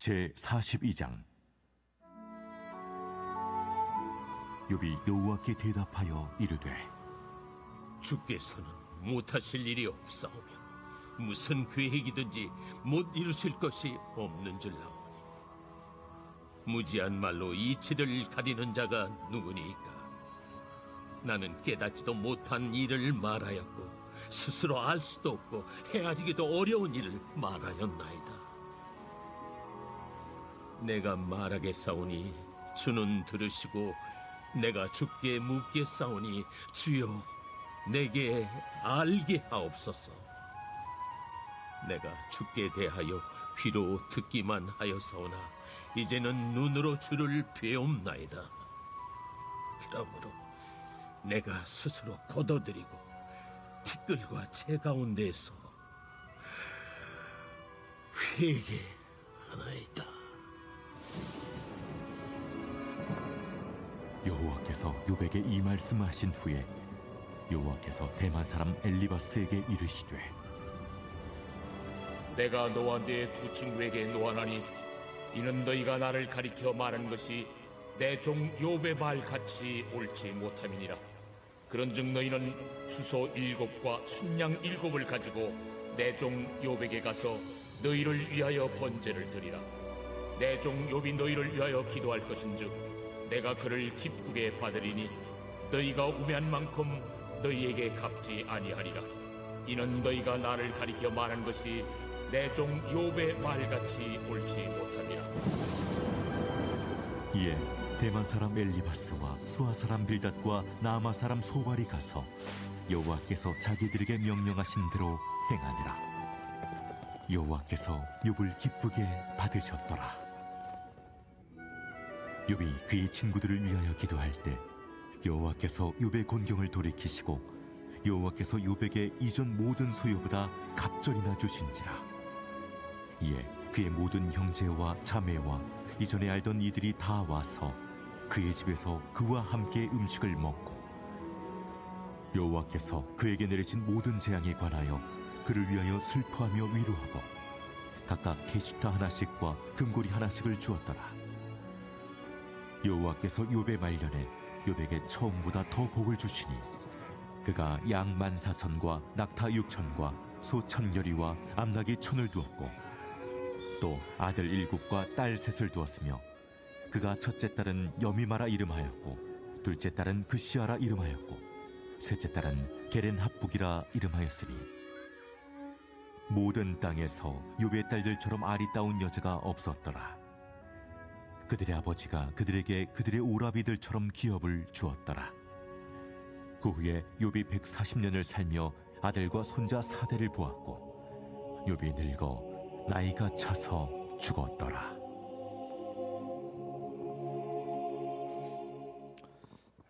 제42장. 욥이 여호와께 대답하여 이르되 주께서는 못하실 일이 없사오며 무슨 계획이든지 못 이루실 것이 없는 줄 아오니 무지한 말로 이치를 가리는 자가 누구니까. 나는 깨닫지도 못한 일을 말하였고 스스로 알 수도 없고 헤아리기도 어려운 일을 말하였나이다. 내가 말하겠사오니 주는 들으시고 내가 주께 묻겠사오니 주여 내게 알게 하옵소서. 내가 주께 대하여 귀로 듣기만 하였사오나 이제는 눈으로 주를 배움나이다. 그러므로 내가 스스로 거둬들이고 티끌과 재 가운데에서 회개하나이다. 여호와께서 욥에게 이 말씀하신 후에 여호와께서 대만 사람 엘리바스에게 이르시되 내가 너와 네 두 친구에게 노하나니 이는 너희가 나를 가리켜 말하는 것이 내 종 욥의 말 같이 옳지 못함이니라. 그런즉 너희는 수소 7과 순양 7을 가지고 내 종 욥에게 가서 너희를 위하여 번제를 드리라. 내 종 욥이 너희를 위하여 기도할 것인즉 내가 그를 기쁘게 받으리니 너희가 우매한 만큼 너희에게 갚지 아니하리라. 이는 너희가 나를 가리켜 말한 것이 내 종 욥의 말같이 옳지 못함이라. 이에 대만 사람 엘리바스와 수아 사람 빌닷과 나아마 사람 소발이 가서 여호와께서 자기들에게 명령하신 대로 행하니라. 여호와께서 욥을 기쁘게 받으셨더라. 욥이 그의 친구들을 위하여 기도할 때 여호와께서 욥의 곤경을 돌이키시고 여호와께서 욥에게 이전 모든 소유보다 갑절이나 주신지라. 이에 그의 모든 형제와 자매와 이전에 알던 이들이 다 와서 그의 집에서 그와 함께 음식을 먹고 여호와께서 그에게 내리신 모든 재앙에 관하여 그를 위하여 슬퍼하며 위로하고 각각 게시타 하나씩과 금고리 하나씩을 주었더라. 여호와께서 욥의 말년에 욥에게 처음보다 더 복을 주시니 그가 양 14,000과 낙타 6,000과 소 1,000여리와 암낙이 1,000을 두었고 또 아들 7과 딸 3을 두었으며 그가 첫째 딸은 여미마라 이름하였고 둘째 딸은 그시아라 이름하였고 셋째 딸은 게렌합북이라 이름하였으니 모든 땅에서 욥의 딸들처럼 아리따운 여자가 없었더라. 그들의 아버지가 그들에게 그들의 오라비들처럼 기업을 주었더라. 그 후에 욥이 140년을 살며 아들과 손자 4대를 보았고 욥이 늙어 나이가 차서 죽었더라.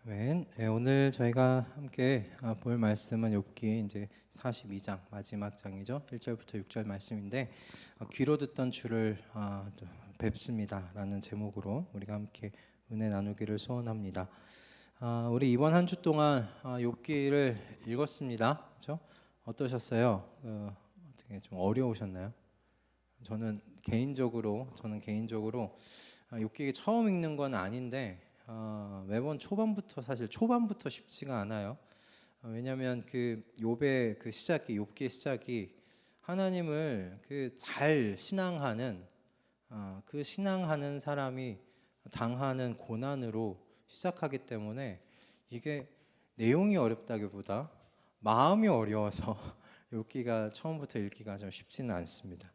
아멘. 네, 오늘 저희가 함께 볼 말씀은 욥기 이제 42장 마지막 장이죠. 1절부터 6절 말씀인데 귀로 듣던 주를 뵙습니다라는 제목으로 우리가 함께 은혜 나누기를 소원합니다. 우리 이번 한 주 동안 욥기를 읽었습니다. 그렇죠? 어떠셨어요? 어떻게 좀 어려우셨나요? 저는 개인적으로 욥기 처음 읽는 건 아닌데 매번 초반부터 쉽지가 않아요. 왜냐하면 그 욥의 그 시작이 욥기의 시작이 하나님을 그 잘 신앙하는 그 신앙하는 사람이 당하는 고난으로 시작하기 때문에 이게 내용이 어렵다기보다 마음이 어려워서 욥기가 처음부터 읽기가 좀 쉽지는 않습니다.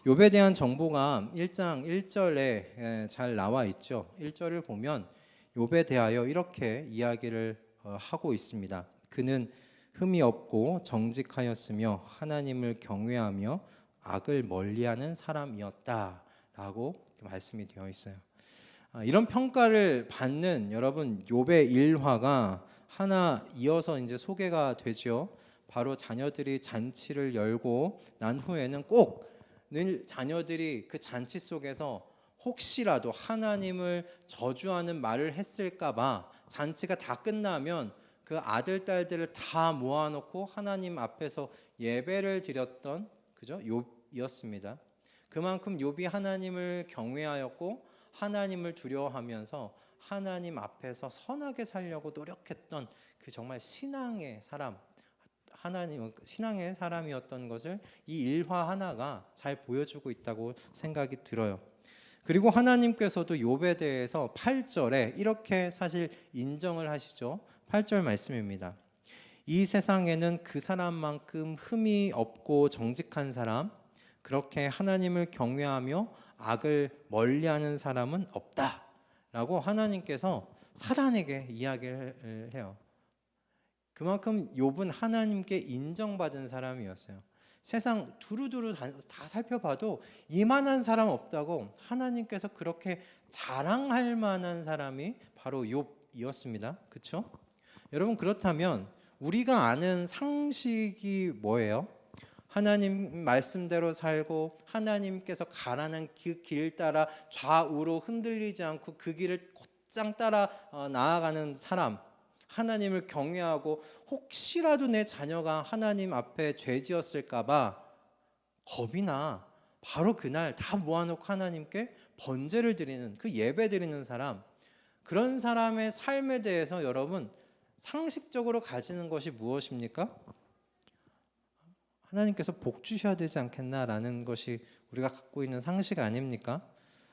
욥에 대한 정보가 1장 1절에 잘 나와 있죠. 1절을 보면 욥에 대하여 이렇게 이야기를 하고 있습니다. 그는 흠이 없고 정직하였으며 하나님을 경외하며 악을 멀리하는 사람이었다라고 말씀이 되어 있어요. 이런 평가를 받는 여러분 욥의 일화가 하나 이어서 이제 소개가 되죠. 바로 자녀들이 잔치를 열고 난 후에는 꼭 늘 자녀들이 그 잔치 속에서 혹시라도 하나님을 저주하는 말을 했을까봐 잔치가 다 끝나면 그 아들 딸들을 다 모아놓고 하나님 앞에서 예배를 드렸던 그죠? 욥이었습니다. 그만큼 욥이 하나님을 경외하였고 하나님을 두려워하면서 하나님 앞에서 선하게 살려고 노력했던 그 정말 신앙의 사람, 하나님 신앙의 사람이었던 것을 이 일화 하나가 잘 보여주고 있다고 생각이 들어요. 그리고 하나님께서도 욥에 대해서 8절에 이렇게 사실 인정을 하시죠. 8절 말씀입니다. 이 세상에는 그 사람만큼 흠이 없고 정직한 사람, 그렇게 하나님을 경외하며 악을 멀리하는 사람은 없다라고 하나님께서 사단에게 이야기를 해요. 그만큼 욥은 하나님께 인정받은 사람이었어요. 세상 두루두루 다 살펴봐도 이만한 사람 없다고 하나님께서 그렇게 자랑할 만한 사람이 바로 욥이었습니다. 그렇죠? 여러분, 그렇다면 우리가 아는 상식이 뭐예요? 하나님 말씀대로 살고 하나님께서 가라는 그 길 따라 좌우로 흔들리지 않고 그 길을 곧장 따라 나아가는 사람, 하나님을 경외하고 혹시라도 내 자녀가 하나님 앞에 죄 지었을까 봐 겁이 나 바로 그날 다 모아놓고 하나님께 번제를 드리는, 그 예배 드리는 사람, 그런 사람의 삶에 대해서 여러분 상식적으로 가지는 것이 무엇입니까? 하나님께서 복 주셔야 되지 않겠나라는 것이 우리가 갖고 있는 상식 아닙니까?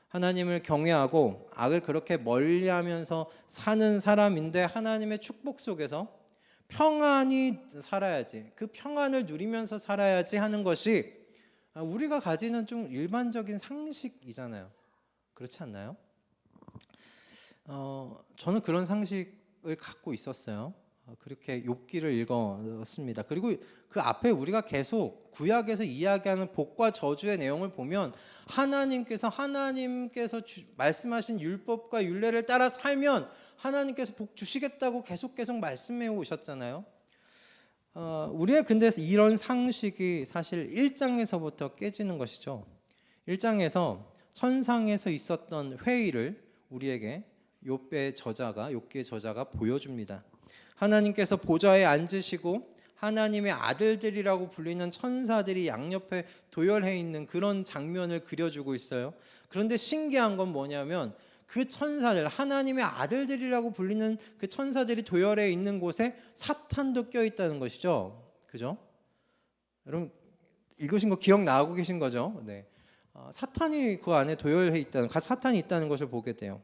하나님을 경외하고 악을 그렇게 멀리하면서 사는 사람인데 하나님의 축복 속에서 평안히 살아야지, 그 평안을 누리면서 살아야지 하는 것이 우리가 가지는 좀 일반적인 상식이잖아요. 그렇지 않나요? 저는 그런 상식을 갖고 있었어요. 그렇게 욥기를 읽었습니다. 그리고 그 앞에 우리가 계속 구약에서 이야기하는 복과 저주의 내용을 보면 하나님께서 말씀하신 율법과 율례를 따라 살면 하나님께서 복 주시겠다고 계속 말씀해 오셨잖아요. 우리의 근데 이런 상식이 사실 1장에서부터 깨지는 것이죠. 1장에서 천상에서 있었던 회의를 우리에게 욥기의 저자가 보여줍니다. 하나님께서 보좌에 앉으시고 하나님의 아들들이라고 불리는 천사들이 양옆에 도열해 있는 그런 장면을 그려주고 있어요. 그런데 신기한 건 뭐냐면 그 천사들, 하나님의 아들들이라고 불리는 그 천사들이 도열해 있는 곳에 사탄도 껴 있다는 것이죠. 그죠? 여러분 읽으신 거 기억나고 계신 거죠? 네. 사탄이 그 안에 도열해 있다는, 사탄이 있다는 것을 보게 돼요.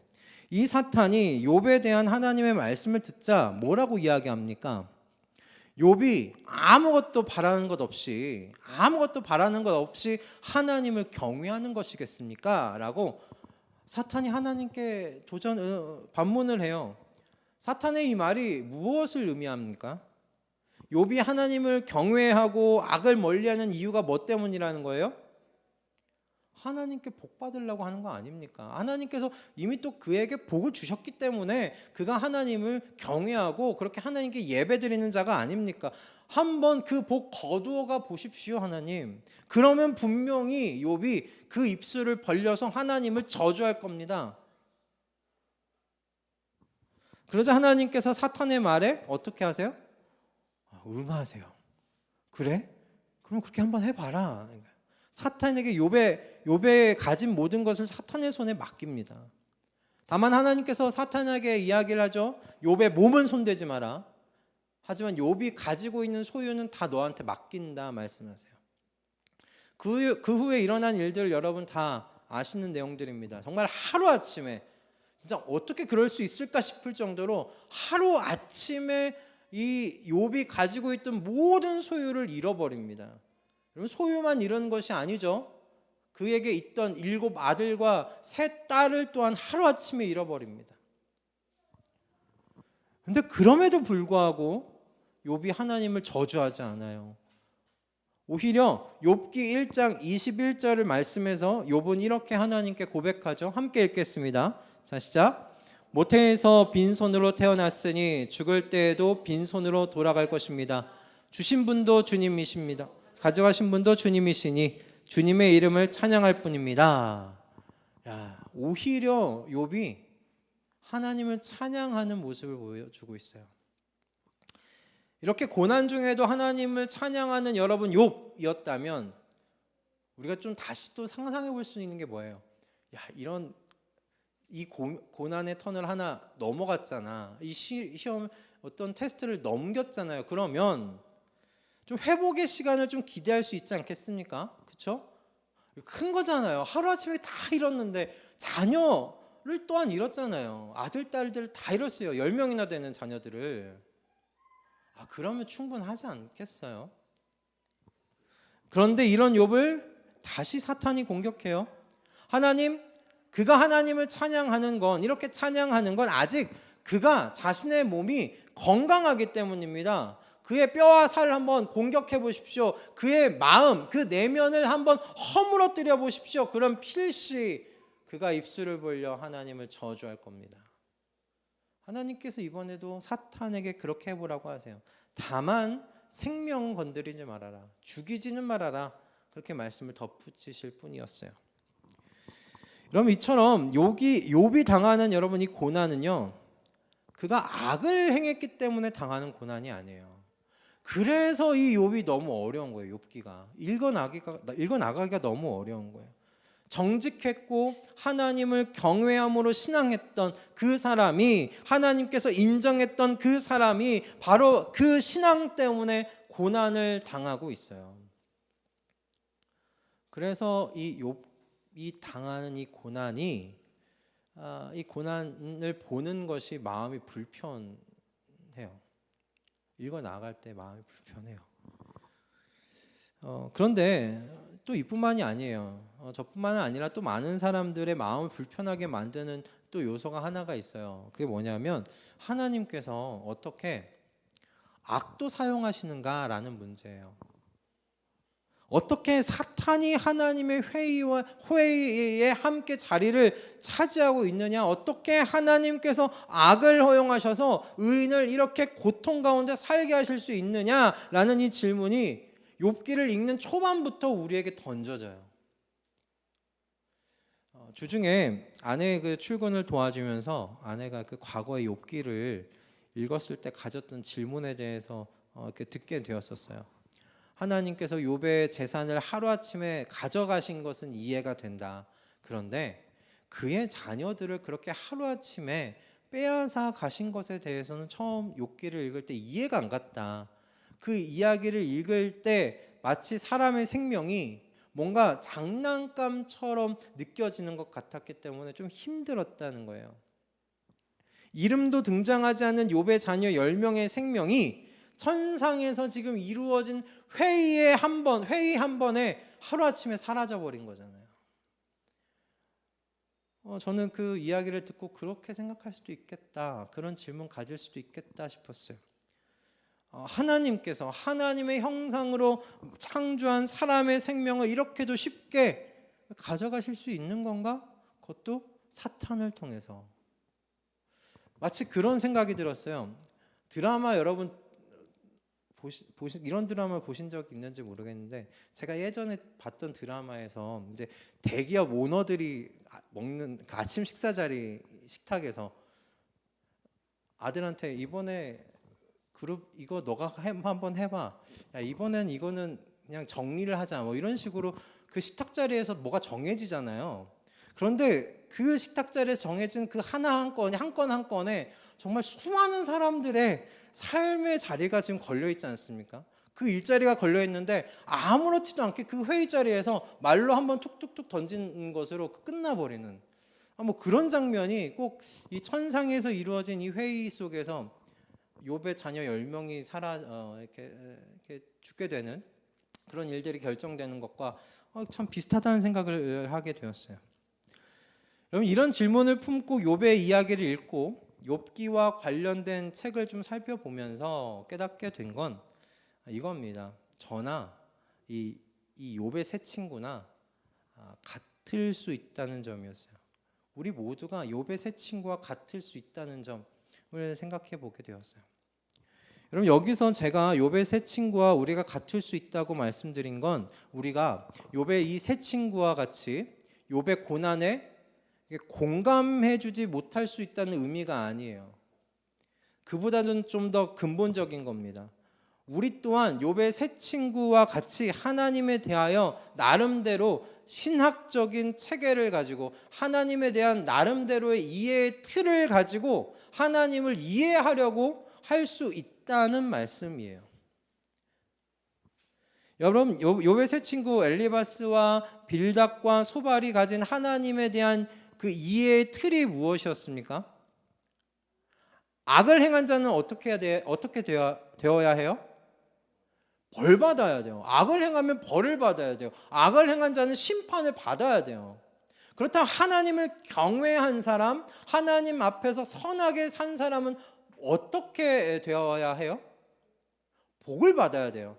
이 사탄이 욥에 대한 하나님의 말씀을 듣자 뭐라고 이야기합니까? 욥이 아무것도 바라는 것 없이 하나님을 경외하는 것이겠습니까? 라고 사탄이 하나님께 반문을 해요. 사탄의 이 말이 무엇을 의미합니까? 욥이 하나님을 경외하고 악을 멀리하는 이유가 뭐 때문이라는 거예요? 하나님께 복 받으려고 하는 거 아닙니까? 하나님께서 이미 또 그에게 복을 주셨기 때문에 그가 하나님을 경외하고 그렇게 하나님께 예배드리는 자가 아닙니까? 한번 그 복 거두어가 보십시오, 하나님. 그러면 분명히 욥이 그 입술을 벌려서 하나님을 저주할 겁니다. 그러자 하나님께서 사탄의 말에 어떻게 하세요? 응하세요. 그래? 그럼 그렇게 한번 해봐라. 사탄에게 욥에 가진 모든 것을 사탄의 손에 맡깁니다. 다만 하나님께서 사탄에게 이야기를 하죠. 욥의 몸은 손대지 마라. 하지만 욥이 가지고 있는 소유는 다 너한테 맡긴다 말씀하세요. 그 후에 일어난 일들 여러분 다 아시는 내용들입니다. 정말 하루아침에 진짜 어떻게 그럴 수 있을까 싶을 정도로 하루아침에 이 욥이 가지고 있던 모든 소유를 잃어버립니다. 여러분 소유만 잃은 것이 아니죠. 그에게 있던 7 아들과 3 딸을 또한 하루아침에 잃어버립니다. 그런데 그럼에도 불구하고 욥이 하나님을 저주하지 않아요. 오히려 욥기 1장 21절을 말씀해서 욥은 이렇게 하나님께 고백하죠. 함께 읽겠습니다. 자, 시작. 모태에서 빈손으로 태어났으니 죽을 때에도 빈손으로 돌아갈 것입니다. 주신 분도 주님이십니다. 가져가신 분도 주님이시니 주님의 이름을 찬양할 뿐입니다. 오히려 욥이 하나님을 찬양하는 모습을 보여주고 있어요. 이렇게 고난 중에도 하나님을 찬양하는 여러분 욥이었다면 우리가 좀 다시 또 상상해 볼 수 있는 게 뭐예요? 야, 이 고난의 턴을 하나 넘어갔잖아. 이 시험 어떤 테스트를 넘겼잖아요. 그러면 좀 회복의 시간을 좀 기대할 수 있지 않겠습니까? 그렇죠? 큰 거잖아요. 하루아침에 다 잃었는데 자녀를 또한 잃었잖아요. 아들, 딸들 다 잃었어요. 10명이나 되는 자녀들을. 그러면 충분하지 않겠어요? 그런데 이런 욥을 다시 사탄이 공격해요. 그가 하나님을 찬양하는 건, 이렇게 찬양하는 건 아직 그가 자신의 몸이 건강하기 때문입니다. 그의 뼈와 살을 한번 공격해 보십시오. 그의 마음, 그 내면을 한번 허물어뜨려 보십시오. 그럼 필시 그가 입술을 벌려 하나님을 저주할 겁니다. 하나님께서 이번에도 사탄에게 그렇게 해보라고 하세요. 다만 생명 건드리지 말아라, 죽이지는 말아라, 그렇게 말씀을 덧붙이실 뿐이었어요. 그럼 이처럼 욥이 당하는 여러분 이 고난은요, 그가 악을 행했기 때문에 당하는 고난이 아니에요. 그래서 이 욥이 너무 어려운 거예요. 욥기가 읽어나가기가 너무 어려운 거예요. 정직했고 하나님을 경외함으로 신앙했던 그 사람이, 하나님께서 인정했던 그 사람이 바로 그 신앙 때문에 고난을 당하고 있어요. 그래서 이 당하는 이 고난이, 이 고난을 보는 것이 마음이 불편해요. 읽어 나갈 때 마음이 불편해요. 그런데 또 이뿐만이 아니에요. 저뿐만은 아니라 또 많은 사람들의 마음을 불편하게 만드는 또 요소가 하나가 있어요. 그게 뭐냐면 하나님께서 어떻게 악도 사용하시는가라는 문제예요. 어떻게 사탄이 하나님의 회의에 함께 자리를 차지하고 있느냐, 어떻게 하나님께서 악을 허용하셔서 의인을 이렇게 고통 가운데 살게 하실 수 있느냐라는 이 질문이 욥기를 읽는 초반부터 우리에게 던져져요. 주중에 아내의 그 출근을 도와주면서 아내가 그 과거의 욥기를 읽었을 때 가졌던 질문에 대해서 이렇게 듣게 되었었어요. 하나님께서 욥의 재산을 하루아침에 가져가신 것은 이해가 된다. 그런데 그의 자녀들을 그렇게 하루아침에 빼앗아 가신 것에 대해서는 처음 욥기를 읽을 때 이해가 안 갔다. 그 이야기를 읽을 때 마치 사람의 생명이 뭔가 장난감처럼 느껴지는 것 같았기 때문에 좀 힘들었다는 거예요. 이름도 등장하지 않는 욥의 자녀 10명의 생명이 천상에서 지금 이루어진 회의 한 번에 하루아침에 사라져버린 거잖아요. 저는 그 이야기를 듣고 그렇게 생각할 수도 있겠다, 그런 질문 가질 수도 있겠다 싶었어요. 하나님께서 하나님의 형상으로 창조한 사람의 생명을 이렇게도 쉽게 가져가실 수 있는 건가? 그것도 사탄을 통해서. 마치 그런 생각이 들었어요. 드라마 여러분 이런 드라마를 보신 적 있는지 모르겠는데, 제가 예전에 봤던 드라마에서 이제 대기업 오너들이 먹는 아침 식사 자리 식탁에서 아들한테 이번에 그룹 이거 너가 한번 해봐. 야, 이번엔 이거는 그냥 정리를 하자. 뭐 이런 식으로 그 식탁 자리에서 뭐가 정해지잖아요. 그런데 그 식탁 자리에서 정해진 그 하나 한 건이 한 건에 정말 수많은 사람들의 삶의 자리가 지금 걸려 있지 않습니까? 그 일자리가 걸려 있는데 아무렇지도 않게 그 회의 자리에서 말로 한번 툭툭툭 던진 것으로 끝나버리는, 뭐 그런 장면이 꼭 이 천상에서 이루어진 이 회의 속에서 욥의 자녀 10명이 이렇게 죽게 되는 그런 일들이 결정되는 것과 참 비슷하다는 생각을 하게 되었어요. 여러분, 이런 질문을 품고 욥의 이야기를 읽고 욥기와 관련된 책을 좀 살펴보면서 깨닫게 된 건 이겁니다. 저나 이 욥의 세 친구나 같을 수 있다는 점이었어요. 우리 모두가 욥의 세 친구와 같을 수 있다는 점을 생각해 보게 되었어요. 여러분, 여기서 제가 욥의 세 친구와 우리가 같을 수 있다고 말씀드린 건 우리가 욥의 이 세 친구와 같이 욥의 고난에 공감해주지 못할 수 있다는 의미가 아니에요. 그보다는 좀 더 근본적인 겁니다. 우리 또한 욥의 세 친구와 같이 하나님에 대하여 나름대로 신학적인 체계를 가지고 하나님에 대한 나름대로의 이해의 틀을 가지고 하나님을 이해하려고 할 수 있다는 말씀이에요. 여러분, 욥의 세 친구 엘리바스와 빌닷과 소발이 가진 하나님에 대한 그 이해의 틀이 무엇이었습니까? 악을 행한 자는 어떻게 되어야 해요? 벌 받아야 돼요. 악을 행하면 벌을 받아야 돼요. 악을 행한 자는 심판을 받아야 돼요. 그렇다면 하나님을 경외한 사람, 하나님 앞에서 선하게 산 사람은 어떻게 되어야 해요? 복을 받아야 돼요.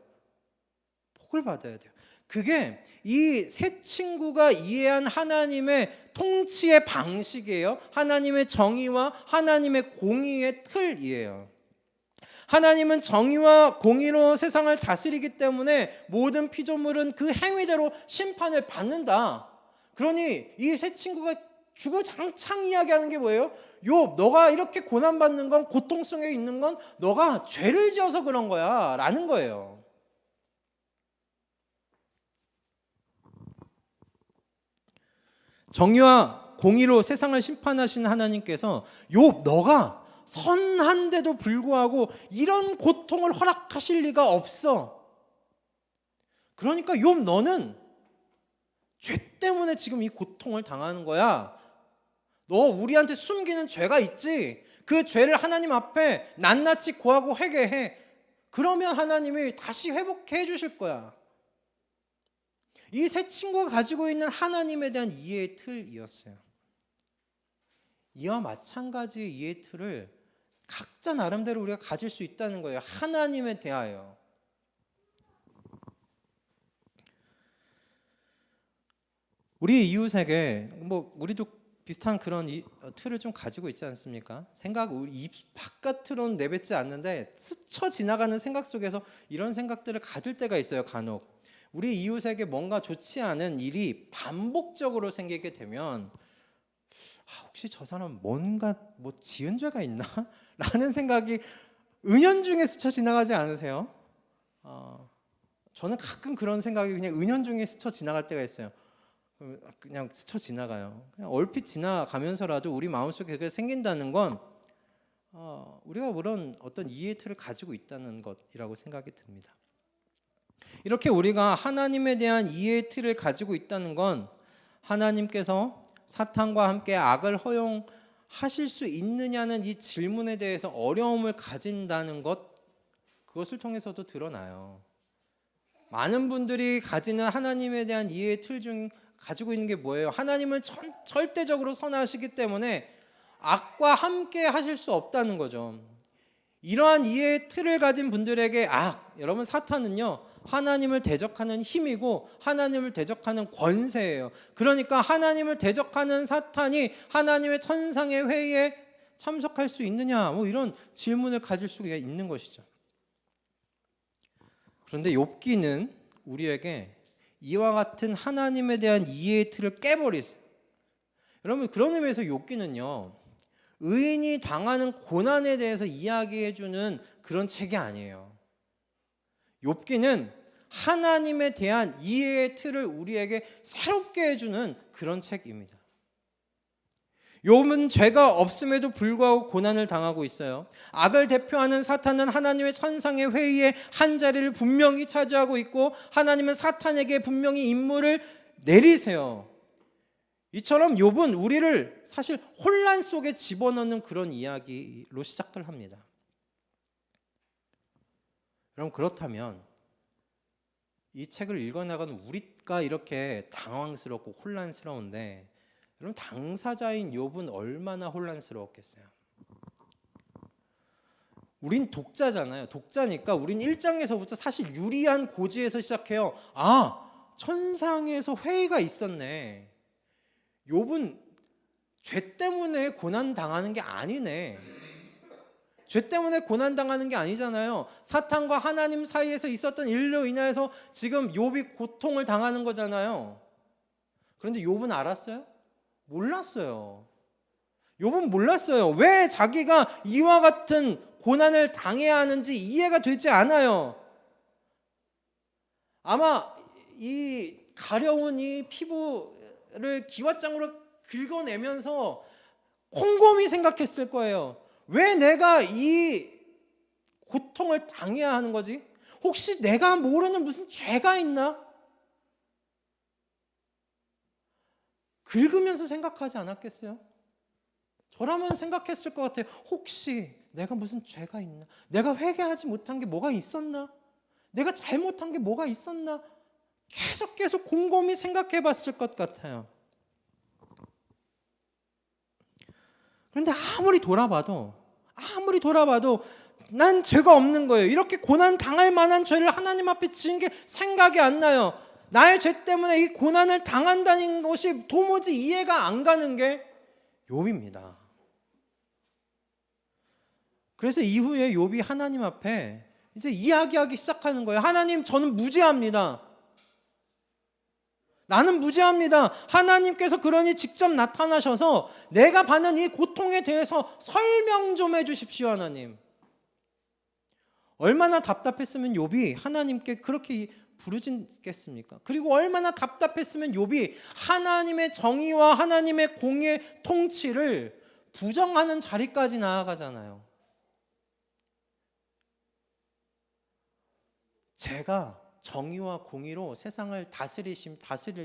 복을 받아야 돼요. 그게 이 세 친구가 이해한 하나님의 통치의 방식이에요. 하나님의 정의와 하나님의 공의의 틀이에요. 하나님은 정의와 공의로 세상을 다스리기 때문에 모든 피조물은 그 행위대로 심판을 받는다. 그러니 이 세 친구가 주구장창 이야기하는 게 뭐예요? 욥, 너가 이렇게 고난받는 건, 고통 속에 있는 건 너가 죄를 지어서 그런 거야 라는 거예요. 정의와 공의로 세상을 심판하신 하나님께서 욥, 너가 선한데도 불구하고 이런 고통을 허락하실 리가 없어. 그러니까 욥, 너는 죄 때문에 지금 이 고통을 당하는 거야. 너 우리한테 숨기는 죄가 있지. 그 죄를 하나님 앞에 낱낱이 고하고 회개해. 그러면 하나님이 다시 회복해 주실 거야. 이 세 친구가 가지고 있는 하나님에 대한 이해의 틀이었어요. 이와 마찬가지의 이해의 틀을 각자 나름대로 우리가 가질 수 있다는 거예요. 하나님에 대하여. 우리 이웃에게 우리도 비슷한 그런 틀을 좀 가지고 있지 않습니까? 우리 입 바깥으로는 내뱉지 않는데 스쳐 지나가는 생각 속에서 이런 생각들을 가질 때가 있어요. 간혹 우리 이웃에게 뭔가 좋지 않은 일이 반복적으로 생기게 되면 혹시 저 사람 뭔가 지은 죄가 있나? 라는 생각이 은연중에 스쳐 지나가지 않으세요? 저는 가끔 그런 생각이 그냥 은연중에 스쳐 지나갈 때가 있어요. 그냥 스쳐 지나가요. 그냥 얼핏 지나가면서라도 우리 마음속에 그게 생긴다는 건 우리가 그런 어떤 이해의 틀을 가지고 있다는 것이라고 생각이 듭니다. 이렇게 우리가 하나님에 대한 이해의 틀을 가지고 있다는 건 하나님께서 사탄과 함께 악을 허용하실 수 있느냐는 이 질문에 대해서 어려움을 가진다는 그것을 통해서도 드러나요. 많은 분들이 가지는 하나님에 대한 이해의 틀 중 가지고 있는 게 뭐예요? 하나님은 절대적으로 선하시기 때문에 악과 함께 하실 수 없다는 거죠. 이러한 이해의 틀을 가진 분들에게 여러분, 사탄은요 하나님을 대적하는 힘이고 하나님을 대적하는 권세예요. 그러니까 하나님을 대적하는 사탄이 하나님의 천상의 회의에 참석할 수 있느냐, 이런 질문을 가질 수가 있는 것이죠. 그런데 욥기는 우리에게 이와 같은 하나님에 대한 이해의 틀을 깨버리세요. 여러분, 그런 의미에서 욥기는요 의인이 당하는 고난에 대해서 이야기해주는 그런 책이 아니에요. 욥기는 하나님에 대한 이해의 틀을 우리에게 새롭게 해주는 그런 책입니다. 욥은 죄가 없음에도 불구하고 고난을 당하고 있어요. 악을 대표하는 사탄은 하나님의 천상의 회의에 한 자리를 분명히 차지하고 있고 하나님은 사탄에게 분명히 임무를 내리세요. 이처럼 욥은 우리를 사실 혼란 속에 집어넣는 그런 이야기로 시작을 합니다. 여러분, 그렇다면 이 책을 읽어나가는 우리가 이렇게 당황스럽고 혼란스러운데 여러분, 당사자인 욥은 얼마나 혼란스러웠겠어요. 우린 독자잖아요. 독자니까 우린 1장에서부터 사실 유리한 고지에서 시작해요. 천상에서 회의가 있었네. 욥은 죄 때문에 고난당하는 게 아니네. 죄 때문에 고난당하는 게 아니잖아요. 사탄과 하나님 사이에서 있었던 일로 인하여서 지금 욥이 고통을 당하는 거잖아요. 그런데 욥은 알았어요? 몰랐어요. 욥은 몰랐어요. 왜 자기가 이와 같은 고난을 당해야 하는지 이해가 되지 않아요. 아마 이 가려운 이 피부를 기왓장으로 긁어내면서 곰곰이 생각했을 거예요. 왜 내가 이 고통을 당해야 하는 거지? 혹시 내가 모르는 무슨 죄가 있나? 긁으면서 생각하지 않았겠어요? 저라면 생각했을 것 같아요. 혹시 내가 무슨 죄가 있나? 내가 회개하지 못한 게 뭐가 있었나? 내가 잘못한 게 뭐가 있었나? 계속 곰곰이 생각해 봤을 것 같아요. 그런데 아무리 돌아봐도 난 죄가 없는 거예요. 이렇게 고난 당할 만한 죄를 하나님 앞에 지은 게 생각이 안 나요. 나의 죄 때문에 이 고난을 당한다는 것이 도무지 이해가 안 가는 게 욥입니다. 그래서 이후에 욥이 하나님 앞에 이제 이야기하기 시작하는 거예요. 하나님, 저는 무죄합니다. 나는 무죄합니다. 하나님께서 그러니 직접 나타나셔서 내가 받는 이 고통에 대해서 설명 좀 해주십시오, 하나님. 얼마나 답답했으면 욥이 하나님께 그렇게 부르짖겠습니까? 그리고 얼마나 답답했으면 욥이 하나님의 정의와 하나님의 공의 통치를 부정하는 자리까지 나아가잖아요. 제가 정의와 공의로 세상을 다스릴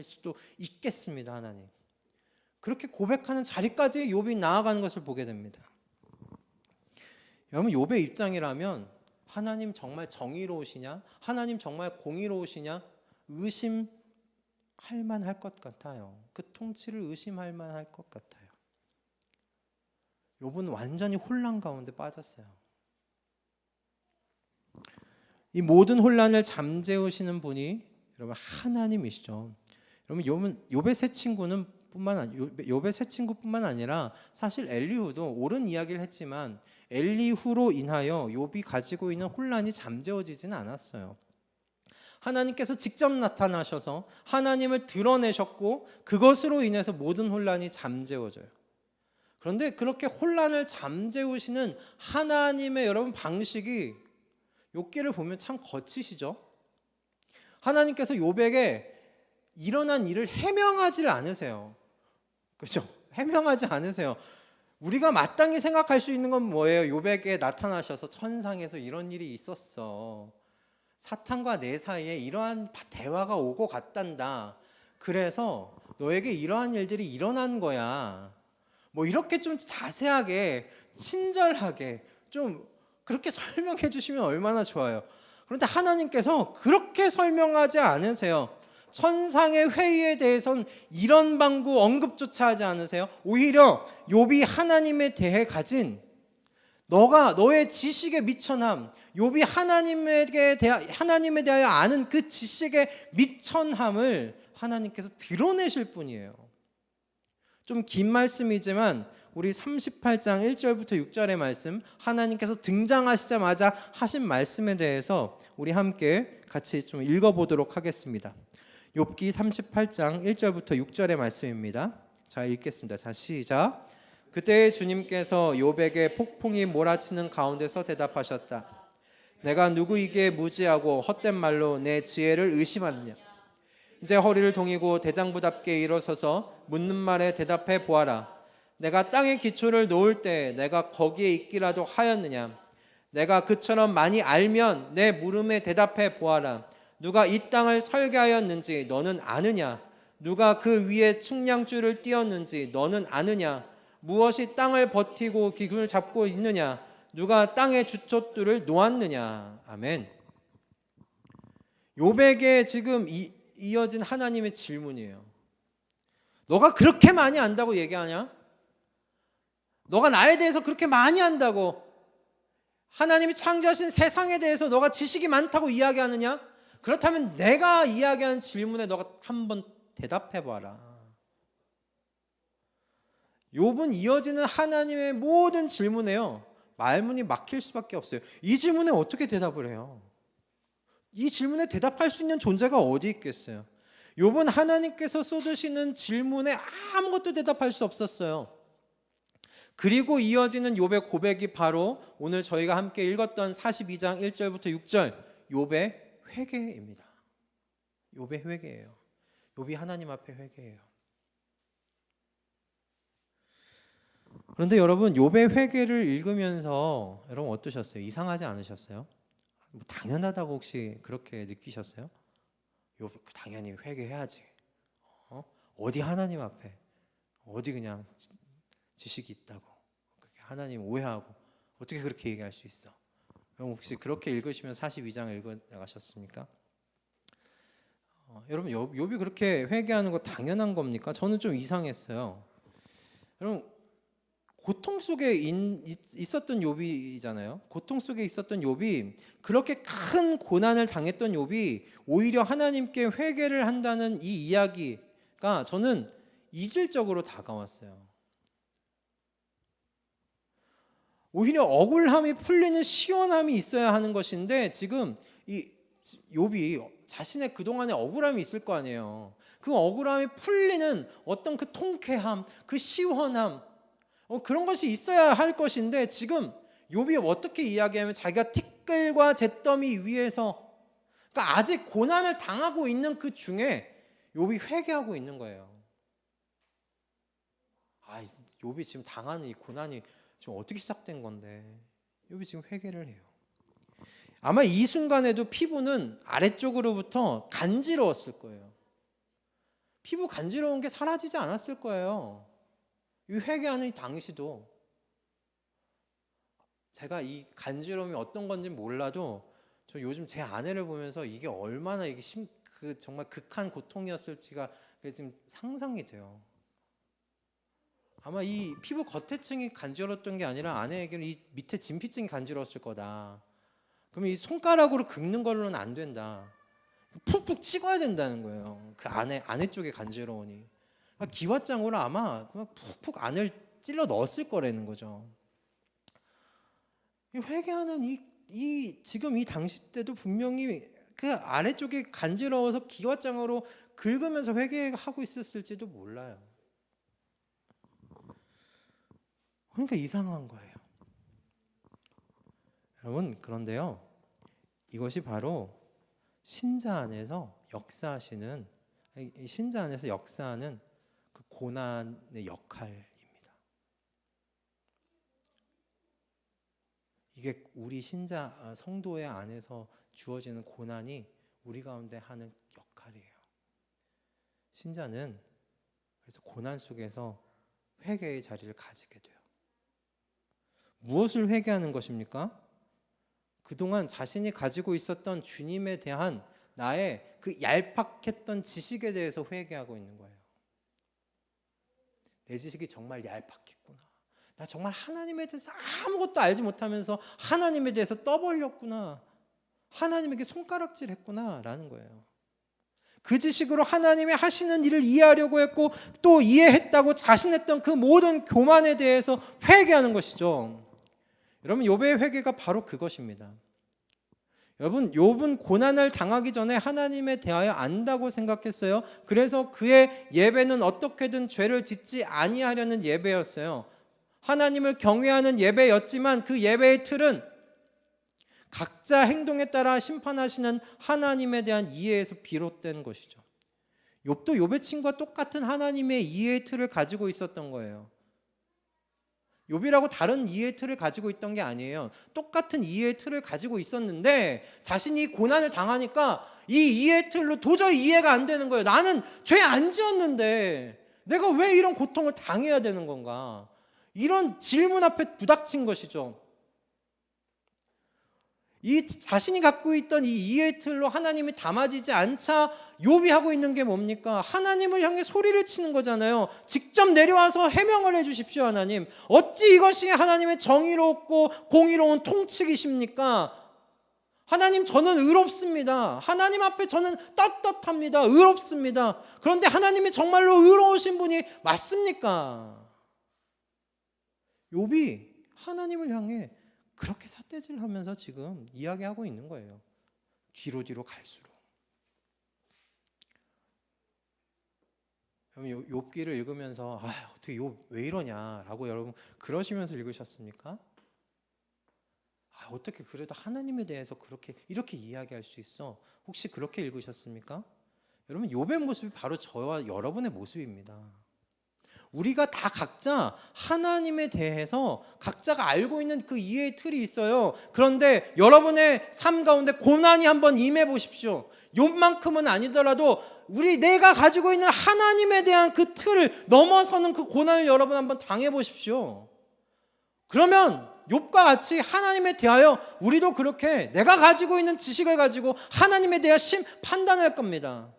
수도 있겠습니다, 하나님. 그렇게 고백하는 자리까지 욥이 나아가는 것을 보게 됩니다. 여러분, 욥의 입장이라면 하나님 정말 정의로우시냐? 하나님 정말 공의로우시냐? 의심할 만할 것 같아요. 그 통치를 의심할 만할 것 같아요. 욥은 완전히 혼란 가운데 빠졌어요. 이 모든 혼란을 잠재우시는 분이 여러분 하나님이시죠. 여러분 욥의 세 친구뿐만 아니라 사실 엘리후도 옳은 이야기를 했지만 엘리후로 인하여 욥이 가지고 있는 혼란이 잠재워지지는 않았어요. 하나님께서 직접 나타나셔서 하나님을 드러내셨고 그것으로 인해서 모든 혼란이 잠재워져요. 그런데 그렇게 혼란을 잠재우시는 하나님의 여러분 방식이 욥기를 보면 참 거치시죠. 하나님께서 욥에게 일어난 일을 해명하지 않으세요. 그렇죠? 해명하지 않으세요. 우리가 마땅히 생각할 수 있는 건 뭐예요? 욥에게 나타나셔서 천상에서 이런 일이 있었어. 사탄과 내 사이에 이러한 대화가 오고 갔단다. 그래서 너에게 이러한 일들이 일어난 거야. 뭐 이렇게 좀 자세하게 친절하게 좀 그렇게 설명해 주시면 얼마나 좋아요. 그런데 하나님께서 그렇게 설명하지 않으세요. 천상의 회의에 대해서는 이런 방구 언급조차 하지 않으세요. 오히려 욥이 하나님에 대해 가진 너의 지식의 미천함, 욥이 하나님에 대하여 아는 그 지식의 미천함을 하나님께서 드러내실 분이에요. 좀 긴 말씀이지만 우리 38장 1절부터 6절의 말씀, 하나님께서 등장하시자마자 하신 말씀에 대해서 우리 함께 같이 좀 읽어보도록 하겠습니다. 욥기 38장 1절부터 6절의 말씀입니다. 자, 읽겠습니다. 자, 시작. 그때 주님께서 욥에게 폭풍이 몰아치는 가운데서 대답하셨다. 내가 누구에게 무지하고 헛된 말로 내 지혜를 의심하느냐? 이제 허리를 동이고 대장부답게 일어서서 묻는 말에 대답해 보아라. 내가 땅의 기초를 놓을 때 내가 거기에 있기라도 하였느냐? 내가 그처럼 많이 알면 내 물음에 대답해 보아라. 누가 이 땅을 설계하였는지 너는 아느냐? 누가 그 위에 측량줄을 띄었는지 너는 아느냐? 무엇이 땅을 버티고 기둥을 잡고 있느냐? 누가 땅의 주춧돌을 놓았느냐? 아멘. 욥에게 지금 이어진 하나님의 질문이에요. 너가 그렇게 많이 안다고 얘기하냐? 너가 나에 대해서 그렇게 많이 안다고, 하나님이 창조하신 세상에 대해서 너가 지식이 많다고 이야기하느냐? 그렇다면 내가 이야기하는 질문에 너가 한번 대답해봐라. 욥은 이어지는 하나님의 모든 질문에요, 말문이 막힐 수밖에 없어요. 이 질문에 어떻게 대답을 해요? 이 질문에 대답할 수 있는 존재가 어디 있겠어요? 욥은 하나님께서 쏟으시는 질문에 아무것도 대답할 수 없었어요. 그리고 이어지는 욥의 고백이 바로 오늘 저희가 함께 읽었던 42장 1절부터 6절 욥의 회개입니다. 욥의 회개예요. 욥이 하나님 앞에 회개해요. 그런데 여러분 욥의 회개를 읽으면서 여러분 어떠셨어요? 이상하지 않으셨어요? 뭐 당연하다고 혹시 그렇게 느끼셨어요? 욥 당연히 회개해야지. 어디 하나님 앞에 어디 그냥 지식이 있다고 그렇게 하나님 오해하고 어떻게 그렇게 얘기할 수 있어? 여러분 혹시 그렇게 읽으시면 42장 읽어 나가셨습니까? 여러분 욥이 그렇게 회개하는 거 당연한 겁니까? 저는 좀 이상했어요. 여러분 고통 속에 있었던 욥이잖아요. 고통 속에 있었던 욥이 그렇게 큰 고난을 당했던 욥이 오히려 하나님께 회개를 한다는 이 이야기가 저는 이질적으로 다가왔어요. 오히려 억울함이 풀리는 시원함이 있어야 하는 것인데 지금 이 욥이 자신의 그동안의 억울함이 있을 거 아니에요. 그 억울함이 풀리는 어떤 그 통쾌함, 그 시원함 그런 것이 있어야 할 것인데 지금 욥이 어떻게 이야기하면 자기가 티끌과 잿더미 위에서 그러니까 아직 고난을 당하고 있는 그 중에 욥이 회개하고 있는 거예요. 욥이 지금 당하는 이 고난이 지금 어떻게 시작된 건데 욥이 지금 회개를 해요. 아마 이 순간에도 피부는 아래쪽으로부터 간지러웠을 거예요. 피부 간지러운 게 사라지지 않았을 거예요. 이 회개하는 이 당시도 제가 이 간지러움이 어떤 건지 몰라도 저 요즘 제 아내를 보면서 이게 얼마나 이게 정말 극한 고통이었을지가 지금 상상이 돼요. 아마 이 피부 겉에층이 간지러웠던 게 아니라 아내에게는 이 밑에 진피층이 간지러웠을 거다. 그러면 이 손가락으로 긁는 걸로는 안 된다. 푹푹 찍어야 된다는 거예요. 그 안에 쪽에 간지러우니. 기왓장으로 아마 푹푹 안을 찔러 넣었을 거라는 거죠. 회개하는 지금 이 당시 때도 분명히 그 아래쪽에 간지러워서 기왓장으로 긁으면서 회개하고 있었을지도 몰라요. 그러니까 이상한 거예요. 여러분 그런데요, 이것이 바로 신자 안에서 역사하시는 신자 안에서 역사하는 그 고난의 역할입니다. 이게 우리 신자 성도의 안에서 주어지는 고난이 우리 가운데 하는 역할이에요. 신자는 그래서 고난 속에서 회개의 자리를 가지게 돼요. 무엇을 회개하는 것입니까? 그동안 자신이 가지고 있었던 주님에 대한 나의 그 얄팍했던 지식에 대해서 회개하고 있는 거예요. 내 지식이 정말 얄팍했구나. 나 정말 하나님에 대해서 아무것도 알지 못하면서 하나님에 대해서 떠벌렸구나. 하나님에게 손가락질했구나 라는 거예요. 그 지식으로 하나님이 하시는 일을 이해하려고 했고 또 이해했다고 자신했던 그 모든 교만에 대해서 회개하는 것이죠. 여러분 욥의 회개가 바로 그것입니다. 여러분 욥은 고난을 당하기 전에 하나님에 대하여 안다고 생각했어요. 그래서 그의 예배는 어떻게든 죄를 짓지 아니하려는 예배였어요. 하나님을 경외하는 예배였지만 그 예배의 틀은 각자 행동에 따라 심판하시는 하나님에 대한 이해에서 비롯된 것이죠. 욥도 욥의 친구와 똑같은 하나님의 이해의 틀을 가지고 있었던 거예요. 욥이라고 다른 이해의 틀을 가지고 있던 게 아니에요. 똑같은 이해의 틀을 가지고 있었는데 자신이 고난을 당하니까 이 이해의 틀로 도저히 이해가 안 되는 거예요. 나는 죄 안 지었는데 내가 왜 이런 고통을 당해야 되는 건가? 이런 질문 앞에 부닥친 것이죠. 이 자신이 갖고 있던 이 이해의 틀로 하나님이 담아지지 않자 욥이 하고 있는 게 뭡니까? 하나님을 향해 소리를 치는 거잖아요. 직접 내려와서 해명을 해주십시오. 하나님, 어찌 이것이 하나님의 정의롭고 공의로운 통치이십니까? 하나님, 저는 의롭습니다. 하나님 앞에 저는 떳떳합니다. 의롭습니다. 그런데 하나님이 정말로 의로우신 분이 맞습니까? 욥이 하나님을 향해 그렇게 삿대질하면서 지금 이야기하고 있는 거예요. 뒤로 갈수록. 여러분 욥기를 읽으면서 어떻게 욥 왜 이러냐라고 여러분 그러시면서 읽으셨습니까? 어떻게 그래도 하나님에 대해서 이렇게 이야기할 수 있어? 혹시 그렇게 읽으셨습니까? 여러분 욥의 모습이 바로 저와 여러분의 모습입니다. 우리가 다 각자 하나님에 대해서 각자가 알고 있는 그 이해의 틀이 있어요. 그런데 여러분의 삶 가운데 고난이 한번 임해 보십시오. 욥만큼은 아니더라도 내가 가지고 있는 하나님에 대한 그 틀을 넘어서는 그 고난을 여러분 한번 당해 보십시오. 그러면 욥과 같이 하나님에 대하여 우리도 그렇게 내가 가지고 있는 지식을 가지고 하나님에 대해 판단할 겁니다.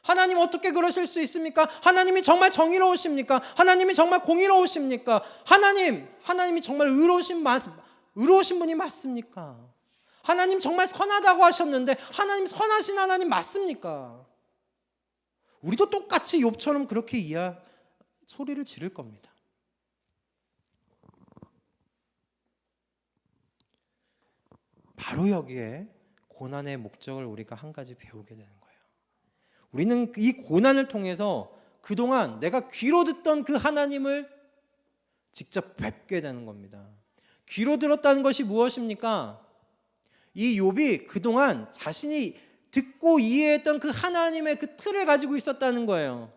하나님 어떻게 그러실 수 있습니까? 하나님이 정말 정의로우십니까? 하나님이 정말 공의로우십니까? 하나님이 정말 의로우신 분이 맞습니까? 하나님 정말 선하다고 하셨는데 하나님 선하신 하나님 맞습니까? 우리도 똑같이 욥처럼 그렇게 소리를 지를 겁니다. 바로 여기에 고난의 목적을 우리가 한 가지 배우게 되는 거예요. 우리는 이 고난을 통해서 그동안 내가 귀로 듣던 그 하나님을 직접 뵙게 되는 겁니다. 귀로 들었다는 것이 무엇입니까? 이 욥이 그동안 자신이 듣고 이해했던 그 하나님의 그 틀을 가지고 있었다는 거예요.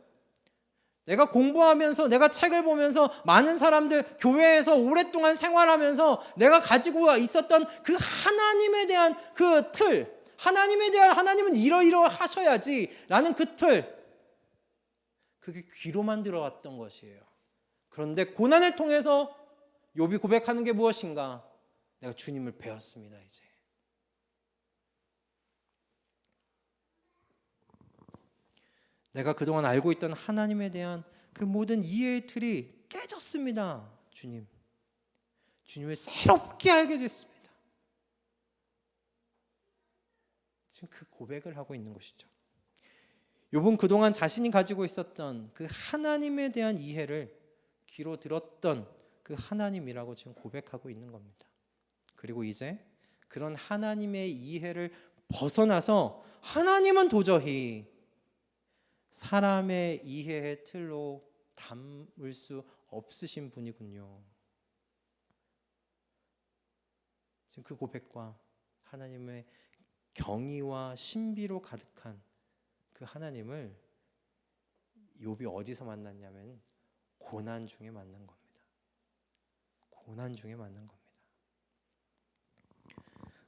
내가 공부하면서 내가 책을 보면서 많은 사람들 교회에서 오랫동안 생활하면서 내가 가지고 있었던 그 하나님에 대한 그 틀, 하나님은 이러이러 하셔야지 라는 그 틀, 그게 귀로만 들어왔던 것이에요. 그런데 고난을 통해서 욥이 고백하는 게 무엇인가? 내가 주님을 배웠습니다. 이제 내가 그동안 알고 있던 하나님에 대한 그 모든 이해의 틀이 깨졌습니다. 주님을 새롭게 알게 됐습니다. 지금 그 고백을 하고 있는 것이죠. 욥은 그동안 자신이 가지고 있었던 그 하나님에 대한 이해를 귀로 들었던 그 하나님이라고 지금 고백하고 있는 겁니다. 그리고 이제 그런 하나님의 이해를 벗어나서 하나님은 도저히 사람의 이해의 틀로 담을 수 없으신 분이군요. 지금 그 고백과 하나님의 경의와 신비로 가득한 그 하나님을 욥이 어디서 만났냐면 고난 중에 만난 겁니다. 고난 중에 만난 겁니다.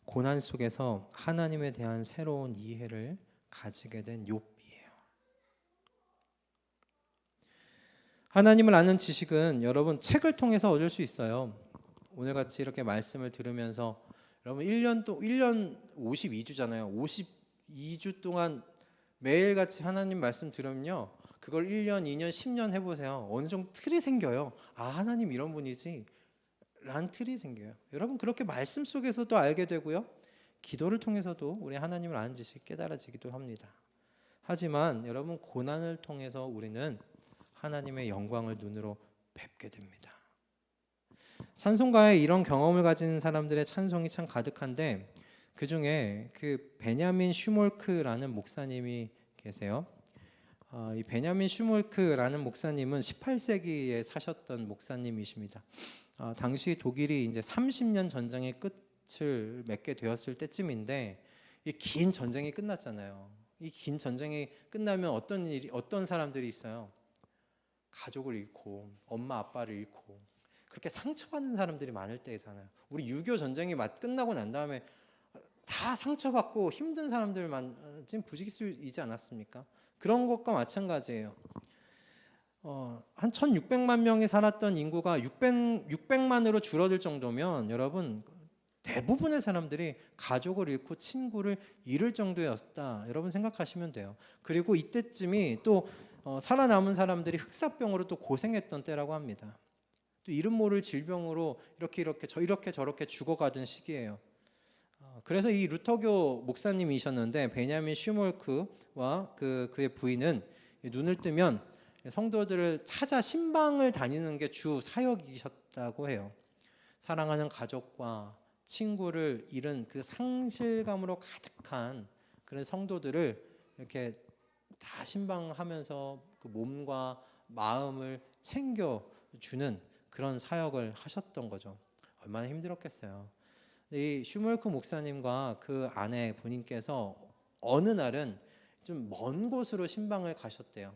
고난 속에서 하나님에 대한 새로운 이해를 가지게 된 욥이에요. 하나님을 아는 지식은 여러분 책을 통해서 얻을 수 있어요. 오늘같이 이렇게 말씀을 들으면서 여러분 1년 52주잖아요. 52주 동안 매일같이 하나님 말씀 들으면요. 그걸 1년, 2년, 10년 해보세요. 어느 정도 틀이 생겨요. 아, 하나님 이런 분이지 라는 틀이 생겨요. 여러분 그렇게 말씀 속에서도 알게 되고요. 기도를 통해서도 우리 하나님을 아는 지식이 깨달아지기도 합니다. 하지만 여러분 고난을 통해서 우리는 하나님의 영광을 눈으로 뵙게 됩니다. 찬송가에 이런 경험을 가진 사람들의 찬송이 참 가득한데 그 중에 그 베냐민 슈몰크라는 목사님이 계세요. 이 베냐민 슈몰크라는 목사님은 18세기에 사셨던 목사님이십니다. 당시 독일이 이제 30년 전쟁의 끝을 맺게 되었을 때쯤인데 이 긴 전쟁이 끝났잖아요. 이 긴 전쟁이 끝나면 어떤 사람들이 있어요? 가족을 잃고 엄마 아빠를 잃고 그렇게 상처받는 사람들이 많을 때잖아요. 우리 6.25 전쟁이 끝나고 난 다음에 다 상처받고 힘든 사람들만 지금 부지기수이지 않았습니까? 그런 것과 마찬가지예요. 한 1600만 명이 살았던 인구가 600만으로 줄어들 정도면 여러분 대부분의 사람들이 가족을 잃고 친구를 잃을 정도였다. 여러분 생각하시면 돼요. 그리고 이때쯤이 또 살아남은 사람들이 흑사병으로 또 고생했던 때라고 합니다. 또 이름 모를 질병으로 이렇게 저렇게 죽어가던 시기예요. 그래서 이 루터교 목사님이셨는데 베냐민 슈몰크와 그의 부인은 눈을 뜨면 성도들을 찾아 신방을 다니는 게 주 사역이셨다고 해요. 사랑하는 가족과 친구를 잃은 그 상실감으로 가득한 그런 성도들을 이렇게 다 신방하면서 그 몸과 마음을 챙겨주는 그런 사역을 하셨던 거죠. 얼마나 힘들었겠어요. 이 슈몰크 목사님과 그 아내 부인께서 어느 날은 좀 먼 곳으로 신방을 가셨대요.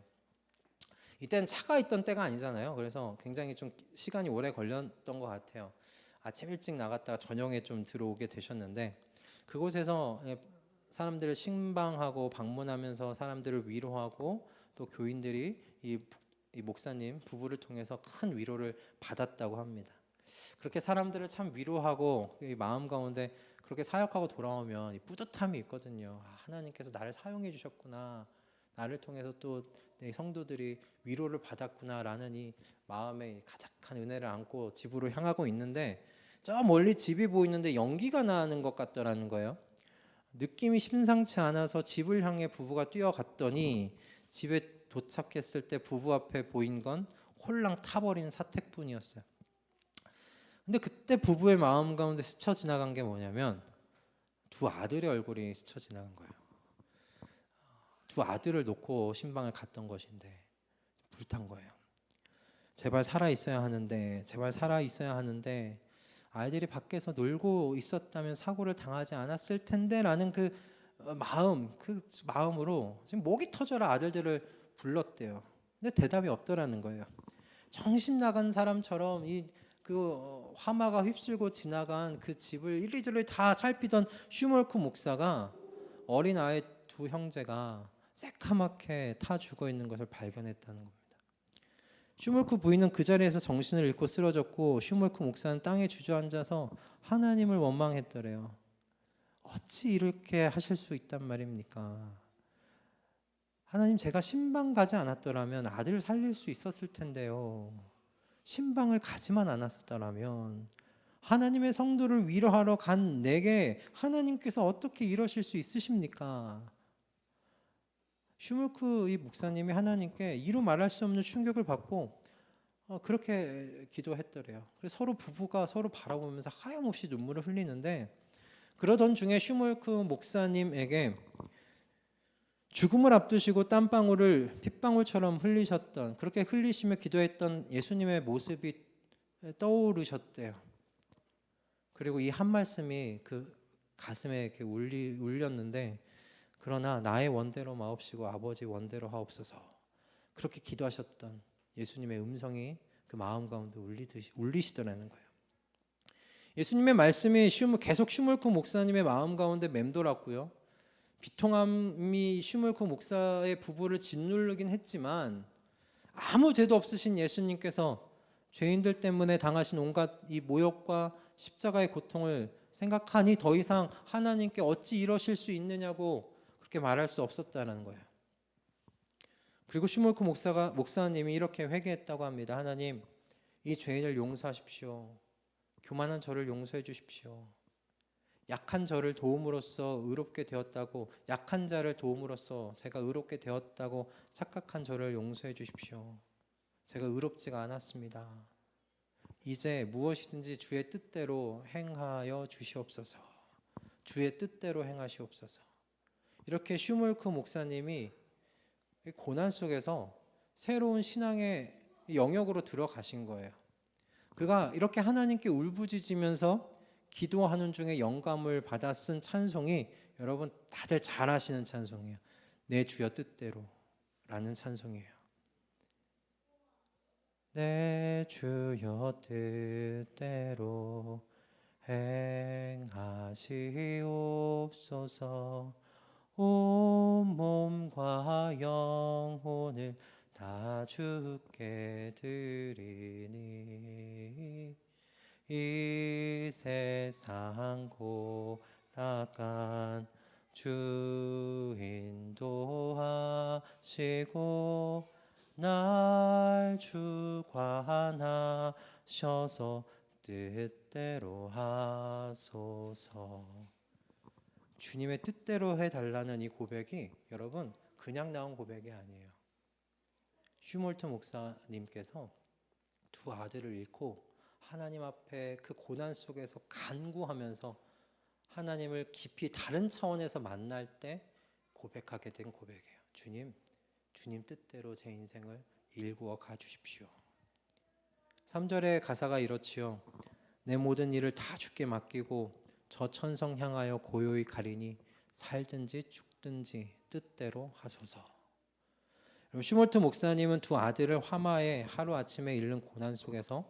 이때는 차가 있던 때가 아니잖아요. 그래서 굉장히 좀 시간이 오래 걸렸던 것 같아요. 아침 일찍 나갔다가 저녁에 좀 들어오게 되셨는데, 그곳에서 사람들을 신방하고 방문하면서 사람들을 위로하고, 또 교인들이 이 목사님 부부를 통해서 큰 위로를 받았다고 합니다. 그렇게 사람들을 참 위로하고 이 마음 가운데 그렇게 사역하고 돌아오면 이 뿌듯함이 있거든요. 하나님께서 나를 사용해 주셨구나, 나를 통해서 또 내 성도들이 위로를 받았구나라는 이 마음에 가득한 은혜를 안고 집으로 향하고 있는데, 저 멀리 집이 보이는데 연기가 나는 것 같더라는 거예요. 느낌이 심상치 않아서 집을 향해 부부가 뛰어갔더니, 집에 도착했을 때 부부 앞에 보인 건 홀랑 타버린 사택뿐이었어요. 근데 그때 부부의 마음 가운데 스쳐 지나간 게 뭐냐면, 두 아들의 얼굴이 스쳐 지나간 거예요. 두 아들을 놓고 신방을 갔던 것인데 불탄 거예요. 제발 살아 있어야 하는데, 제발 살아 있어야 하는데, 아이들이 밖에서 놀고 있었다면 사고를 당하지 않았을 텐데라는 그 마음으로 지금 목이 터져라 아들들을 불렀대요. 근데 대답이 없더라는 거예요. 정신 나간 사람처럼 화마가 휩쓸고 지나간 그 집을 이리저리 다 살피던 슈멀크 목사가 어린 아이 두 형제가 새카맣게 타 죽어 있는 것을 발견했다는 겁니다. 슈멀크 부인은 그 자리에서 정신을 잃고 쓰러졌고, 슈멀크 목사는 땅에 주저앉아서 하나님을 원망했더래요. 어찌 이렇게 하실 수 있단 말입니까? 하나님, 제가 신방 가지 않았더라면 아들을 살릴 수 있었을 텐데요. 신방을 가지만 않았더라면 하나님의 성도를 위로하러 간 내게 하나님께서 어떻게 이러실 수 있으십니까? 슈물크 이 목사님이 하나님께 이루 말할 수 없는 충격을 받고 그렇게 기도했더래요. 그래서 서로 부부가 서로 바라보면서 하염없이 눈물을 흘리는데, 그러던 중에 슈물크 목사님에게 죽음을 앞두시고 땀방울을 핏방울처럼 흘리셨던, 그렇게 흘리시며 기도했던 예수님의 모습이 떠오르셨대요. 그리고 이 한 말씀이 그 가슴에 이렇게 울렸는데, 그러나 나의 원대로 마옵시고 아버지 원대로 하옵소서, 그렇게 기도하셨던 예수님의 음성이 그 마음 가운데 울리시더라는 거예요. 예수님의 말씀이 계속 슈물크 목사님의 마음 가운데 맴돌았고요. 비통함이 슈물크 목사의 부부를 짓누르긴 했지만, 아무 죄도 없으신 예수님께서 죄인들 때문에 당하신 온갖 이 모욕과 십자가의 고통을 생각하니 더 이상 하나님께 어찌 이러실 수 있느냐고 그렇게 말할 수 없었다는 거예요. 그리고 슈물크 목사님이 이렇게 회개했다고 합니다. 하나님, 이 죄인을 용서하십시오. 교만한 저를 용서해 주십시오. 약한 저를 도움으로써 의롭게 되었다고, 약한 자를 도움으로써 제가 의롭게 되었다고 착각한 저를 용서해 주십시오. 제가 의롭지가 않았습니다. 이제 무엇이든지 주의 뜻대로 행하여 주시옵소서. 주의 뜻대로 행하시옵소서. 이렇게 슈물크 목사님이 고난 속에서 새로운 신앙의 영역으로 들어가신 거예요. 그가 이렇게 하나님께 울부짖으면서 기도하는 중에 영감을 받아 쓴 찬송이 여러분 다들 잘 아시는 찬송이에요. 내 주여 뜻대로 라는 찬송이에요. 내 주여 뜻대로 행하시옵소서. 온 몸과 영혼을 다 주께 드리니, 이 세상 고락한 주 인도하시고 날 주관하셔서 뜻대로 하소서. 주님의 뜻대로 해달라는 이 고백이 여러분 그냥 나온 고백이 아니에요. 슈몰트 목사님께서 두 아들을 잃고 하나님 앞에 그 고난 속에서 간구하면서 하나님을 깊이 다른 차원에서 만날 때 고백하게 된 고백이에요. 주님 뜻대로 제 인생을 일구어 가주십시오. 3절의 가사가 이렇지요. 내 모든 일을 다 주께 맡기고 저 천성 향하여 고요히 가리니 살든지 죽든지 뜻대로 하소서. 슈몰트 목사님은 두 아들을 화마에 하루아침에 잃는 고난 속에서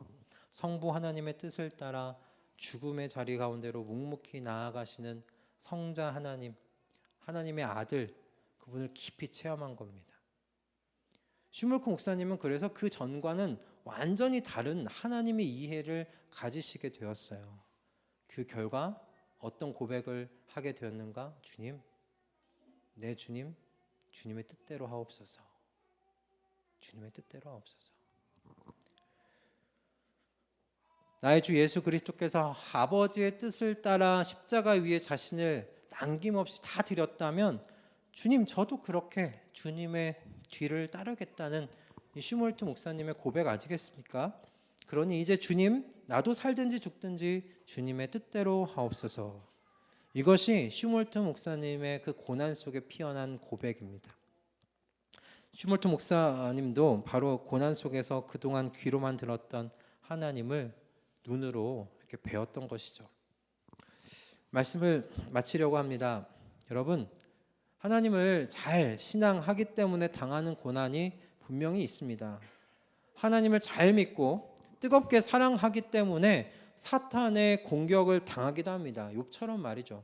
성부 하나님의 뜻을 따라 죽음의 자리 가운데로 묵묵히 나아가시는 성자 하나님, 하나님의 아들, 그분을 깊이 체험한 겁니다. 슈몰크 목사님은 그래서 그 전과는 완전히 다른 하나님의 이해를 가지시게 되었어요. 그 결과 어떤 고백을 하게 되었는가? 주님, 내 주님, 주님의 뜻대로 하옵소서. 주님의 뜻대로 하옵소서. 나의 주 예수 그리스도께서 아버지의 뜻을 따라 십자가 위에 자신을 남김없이 다 드렸다면 주님, 저도 그렇게 주님의 뒤를 따르겠다는 이 슈몰트 목사님의 고백 아니겠습니까? 그러니 이제 주님, 나도 살든지 죽든지 주님의 뜻대로 하옵소서. 이것이 슈몰트 목사님의 그 고난 속에 피어난 고백입니다. 슈몰트 목사님도 바로 고난 속에서 그동안 귀로만 들었던 하나님을 눈으로 이렇게 배웠던 것이죠. 말씀을 마치려고 합니다. 여러분, 하나님을 잘 신앙하기 때문에 당하는 고난이 분명히 있습니다. 하나님을 잘 믿고 뜨겁게 사랑하기 때문에 사탄의 공격을 당하기도 합니다. 욥처럼 말이죠.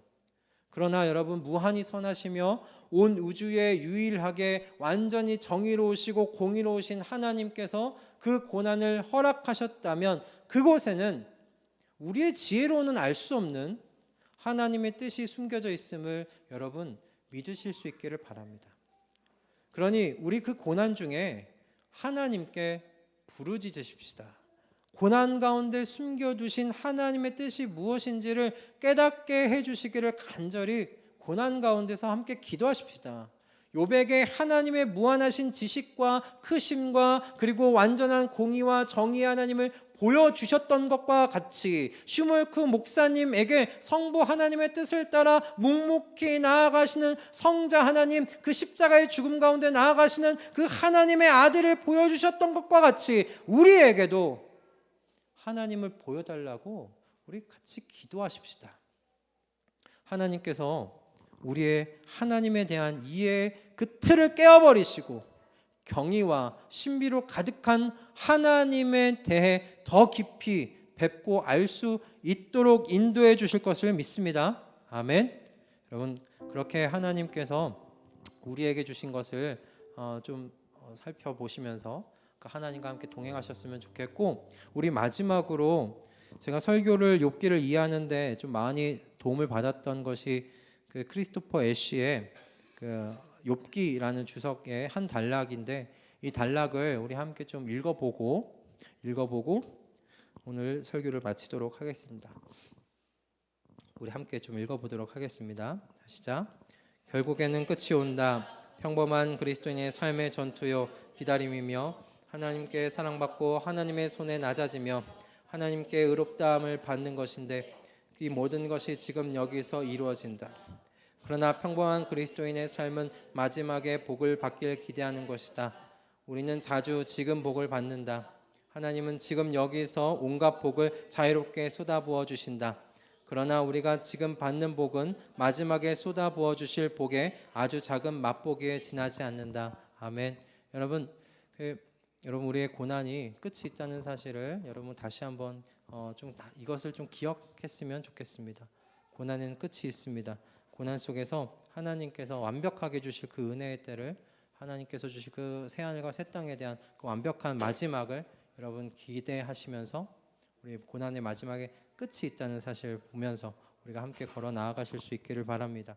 그러나 여러분, 무한히 선하시며 온 우주에 유일하게 완전히 정의로우시고 공의로우신 하나님께서 그 고난을 허락하셨다면 그곳에는 우리의 지혜로는 알 수 없는 하나님의 뜻이 숨겨져 있음을 여러분 믿으실 수 있기를 바랍니다. 그러니 우리 그 고난 중에 하나님께 부르짖으십시다. 고난 가운데 숨겨두신 하나님의 뜻이 무엇인지를 깨닫게 해주시기를 간절히 고난 가운데서 함께 기도하십시다. 욥에게 하나님의 무한하신 지식과 크심과 그리고 완전한 공의와 정의의 하나님을 보여주셨던 것과 같이 슈몰크 목사님에게 성부 하나님의 뜻을 따라 묵묵히 나아가시는 성자 하나님, 그 십자가의 죽음 가운데 나아가시는 그 하나님의 아들을 보여주셨던 것과 같이 우리에게도 하나님을 보여달라고 우리 같이 기도하십시다. 하나님께서 우리의 하나님에 대한 이해의 그 틀을 깨어버리시고 경의와 신비로 가득한 하나님에 대해 더 깊이 뵙고 알 수 있도록 인도해 주실 것을 믿습니다. 아멘. 여러분, 그렇게 하나님께서 우리에게 주신 것을 좀 살펴보시면서 하나님과 함께 동행하셨으면 좋겠고, 우리 마지막으로 제가 설교를 욥기를 이해하는데 좀 많이 도움을 받았던 것이 그 크리스토퍼 애쉬의 그 욥기라는 주석의 한 단락인데, 이 단락을 우리 함께 좀 읽어보고 오늘 설교를 마치도록 하겠습니다. 우리 함께 좀 읽어보도록 하겠습니다. 시작. 결국에는 끝이 온다. 평범한 그리스도인의 삶의 전투요 기다림이며 하나님께 사랑받고 하나님의 손에 낮아지며 하나님께 의롭다함을 받는 것인데 이 모든 것이 지금 여기서 이루어진다. 그러나 평범한 그리스도인의 삶은 마지막에 복을 받길 기대하는 것이다. 우리는 자주 지금 복을 받는다. 하나님은 지금 여기서 온갖 복을 자유롭게 쏟아부어 주신다. 그러나 우리가 지금 받는 복은 마지막에 쏟아부어 주실 복의 아주 작은 맛보기에 지나지 않는다. 아멘. 여러분, 여러분 우리의 고난이 끝이 있다는 사실을 여러분 다시 한번 이것을 좀 기억했으면 좋겠습니다. 고난에는 끝이 있습니다. 고난 속에서 하나님께서 완벽하게 주실 그 은혜의 때를, 하나님께서 주실 그 새하늘과 새 땅에 대한 그 완벽한 마지막을 여러분 기대하시면서 우리 고난의 마지막에 끝이 있다는 사실을 보면서 우리가 함께 걸어 나아가실 수 있기를 바랍니다.